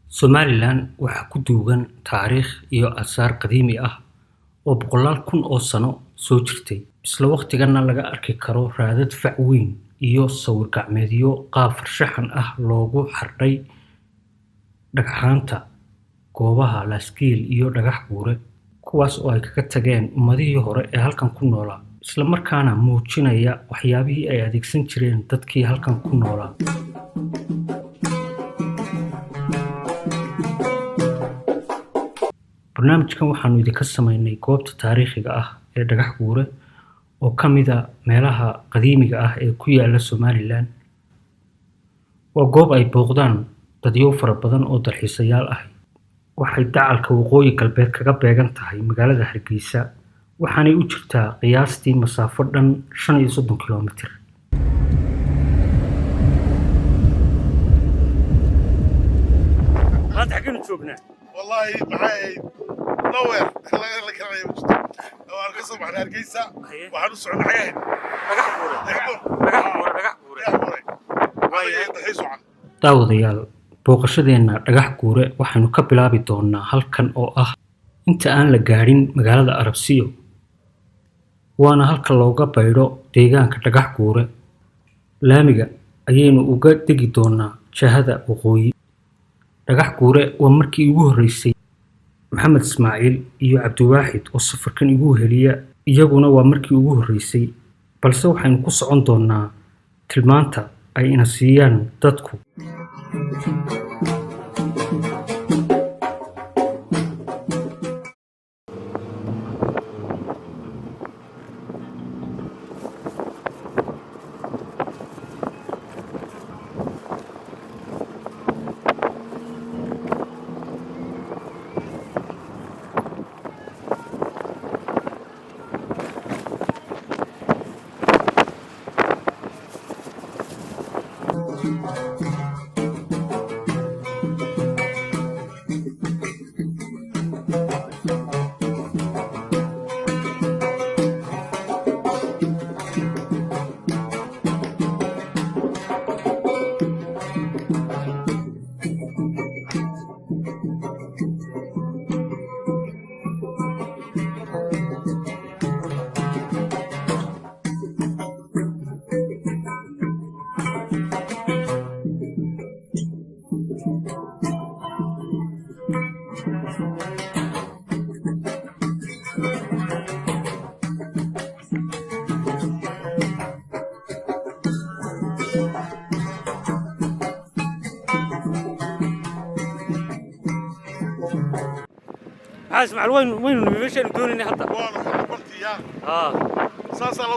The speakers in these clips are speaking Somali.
Somalilan waxaa ku duugan taariikh iyo aasaar qadiimi ah oo boqolaal kun oo sano soo jirtay, isla waqtigaana laga arki karo raadad fac weyn iyo sawir gacmeedyo qaab farshaxan ah loogu xardhay dhagxaanta goobaha Laasgeel iyo Dhagax Buure, kuwaas oo ay kaga tageen ummadihii hore ee halkan ku noolaa, isla markaana muujinaya waxyaabihii ay adeegsan jireen dadkii halkan ku noolaa. Barnaamijkan waxaanu idinka samaynay goobta taariikhiga ah ee Dhagax Buure oo ka mid ah meelaha qadiimiga ah ee ku yaala Somalilan. Waa goob ay booqdaan dadyow fara badan oo dalxiisayaal ah. Waxay dacalka waqooyi galbeed kaga beegan tahay magaalada Hargeysa, waxaanay u jirtaa qiyaastii masaafo dhan 35 kiiloomitir. Maanta xaggeenu joognaa? والله معاي نوير لا كلام يوجد وانا قصه مع هرقيسه waxaan u socon xageen dhagax buure daawadayaal, booqashadeena Dhagax Buure waxaanu ka bilaabi doonaa halkan oo ah inta aan la gaadhin magaalada Arabsiyo, waana halka looga baydho deegaanka Dhagax Buure. Laamiga ayaynu uga degi doonaa jihada waqooyi. Dhagax Buure waa markii ugu horeysay Maxamed Ismaaciil iyo Cabdiwaaxid oo safarkan igu heliya, iyaguna waa markii ugu horeysay, balse waxaynu ku socon doonaa tilmaanta ay ina siiyaan dadku. اسمع وين مشي دوني حتى وانا قلت يا ساسا لو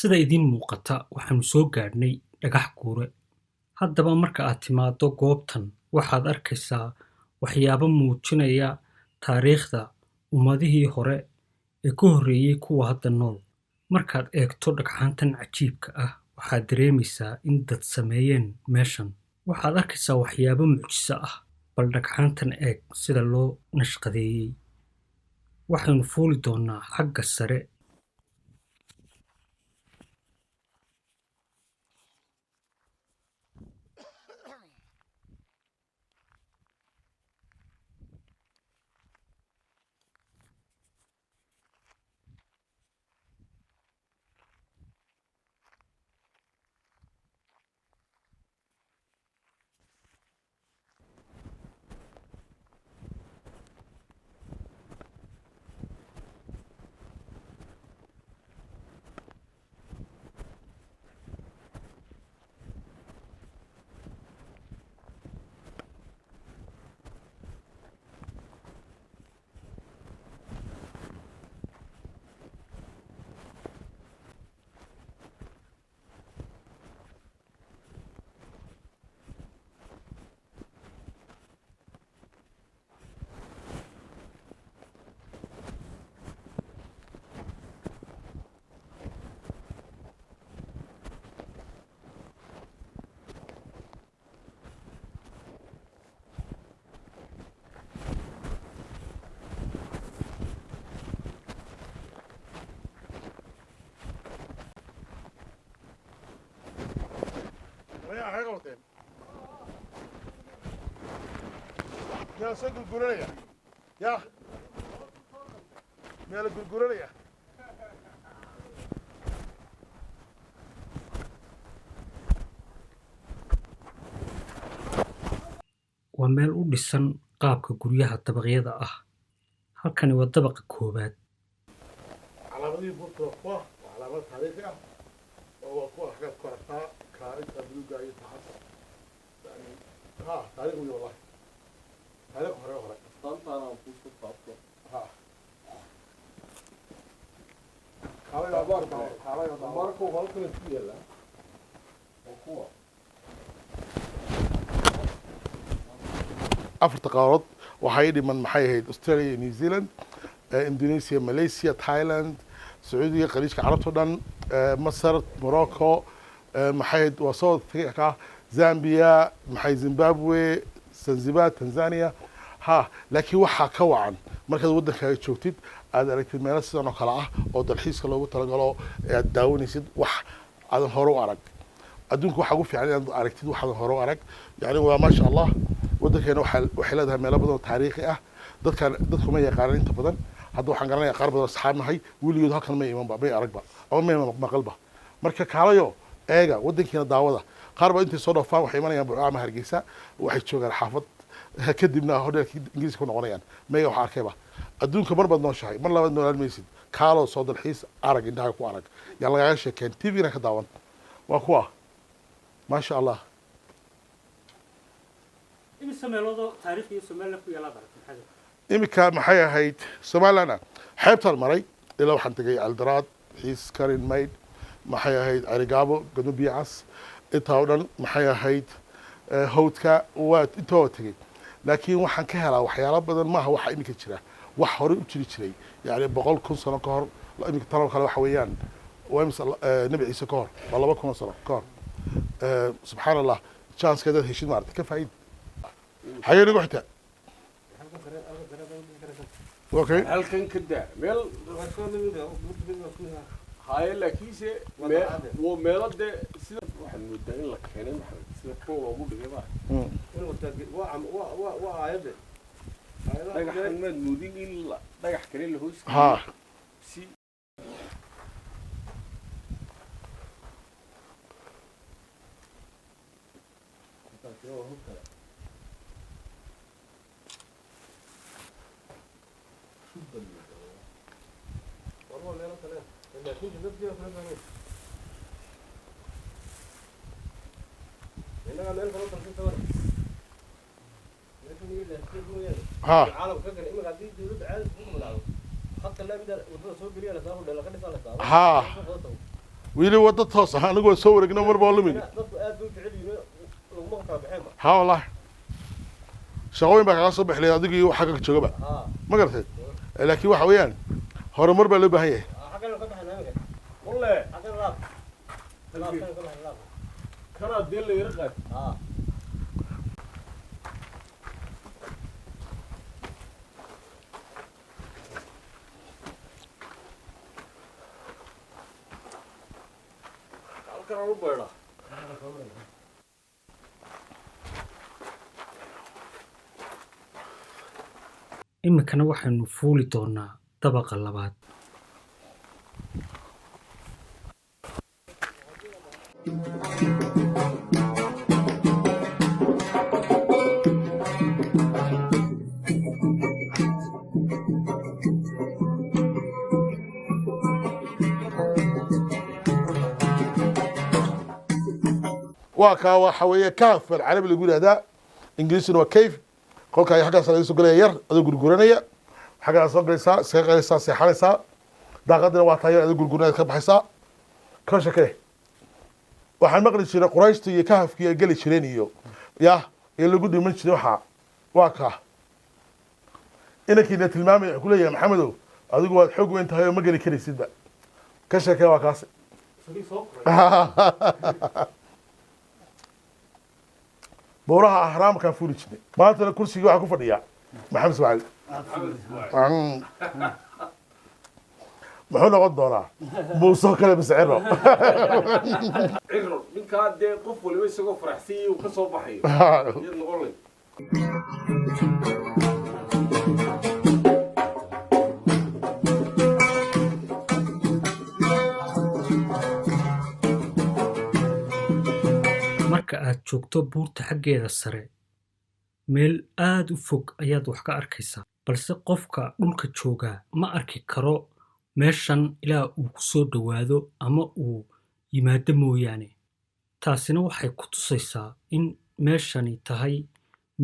sida idin muuqata waxaanu soo gaadhnay Dhagax Buure. Haddaba marka aad timaado goobtan waxaad arkaysaa waxyaabo muujinaya taariikhda ummadihii hore ee ka horreeyay kuwa hadda nool. Markaad eegto dhagxaantan cajiibka ah waxaad dareemaysaa in dad sameeyeen meeshan. Waxaad arkaysaa waxyaabo mucjiso ah, bal dhagxaantan eeg sida loo nashqadeeyey. Waxaynu fuuli doonaa xagga sare. وتين يا سجل قولنا يا مالك قولنا waa meel u dhisan qaabka guryaha dabaqyada ah. halkani waa dabaqa koowaad. علامة بورتو كوا وعلامة تاريخية وكوا حاجات كورتا كاريك تبدو جاي تحت يعني تاريخ والله تاريخ هراء طنطا أنا وفوز الطاقة خالي أبارك ماركو غلطة فيه لا وكوا أفريقيا قارات وحيدي من محيهد أستراليا نيوزيلاند إندونيسيا ماليزيا تايلاند سعودية خليج عرب السودان مصر موروكو محيد وسط أفريقيا زامبيا محيد زيمبابوي زنزبار تنزانيا لكن وحا كوعا مركز ودنك ay joogtid aad aragtid meelo sidan oo kala ah oo dalxiiska loogu talagalo aad daawanaysid wax aad hore u arag adduunka waxa ugu fiican inaad aragtid wax aad hore u arag yani waa ma sha Allah wadankeena waxay leedahay meelo badan oo taariikhi ah dadku ma yaqaanaan inta badan hadda waxaan garanayaa qaar badan asxaabnahay weligood halkan ma iman ba may aragba ama ma maqalba marka kaalayo eega wadankeena daawada qaar ba intii soo dhoofaan waxay imanayaan Buucaama Hargeysa waxay joogaan xaafad kadibna hodelka Ingiriiska ku noqonayaan meega waxa arkayba adduunka mar badan nooshahay mar labaad noolaal maysid kaalo soo dalxiis arag indhaha ku arag yaa laga sheekeen TV-na ka daawan waa kuwa ma sha Allah imise meeloodo taariikhiyo Soomaaliya ku yaala bartay imika maxay ahayd Soomaalina xeebtan maray ilaa waxaan tagay Aldaraad xiis Karin Mayd maxay ahayd Arigaabo Ganubiyaas intaa oo dhan maxay ahayd hawdka waa inta oo tagay laakiin waxaan ka helaa waxyaalo badan maaha waxa imika jira wax hore u jiri jiray yani 100,000 sano ka hor imika talaba kale waxa weeyaan وامس نبي عيسى كور والله بكون صلاة كور سبحان الله chance كذا هيشين مارت كيف عيد حيا نقولته اوكي هل كان كده ميل هاي لكيسة وميل ده سيد واحد مدين لك هنا محل سيد كول أبوه بيجي وعايد ده حنا نودين إلا ده حكي اللي هو ها سي ها ها ويلي ودت توص أنا أقول صورك نمر بالمين ها والله شغوين بقى صبح لي هذيك وحقك شغبة ما قلت لكن وحويان هو مر بالله بهيه والله كان الدين اللي يرقد كان ربنا imikana waxaynu fuuli doonaa dabaqa labaad. واكا وحويه كاف العربي اللي يقول هذا انجليزي وكيف قولك هي حاجه سلسله قليه ير ادو غرغرانيا حاجه سو غليسا سيقليسا سيحليسا داقدنا waa tayo adu gurgurnaad ka baxaysa ka shakee waxaan maqli jiray quraashta iyo kahafkii ay gali jireen iyo lagu dhiman jiray waxa waa ka inakina tilmaamay ku leeyahay maxamedow adigu waad xog weyn tahay oo ma gali karaysidba ka shakee waa kaas بورها أحرام كان فوري جدي ما أنت الكرسي واحد كفر يا محمد سعيد muxuu noqon doonaa muusoo kale mise ciro ciro ninkaa dee qof waliba isagoo faraxsan uu ka soo baxayo iyad noqon leh marka aad joogto buurta xaggeeda sare meel aad u fog ayaad wax ka arkaysaa balse qofka dhulka joogaa ma arki karo meeshan ilaa uu ku soo dhowaado ama uu yimaado mooyaane taasina waxay ku tusaysaa in meeshani tahay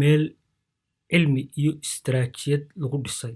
meel cilmi iyo istaraatiijiyad lagu dhisay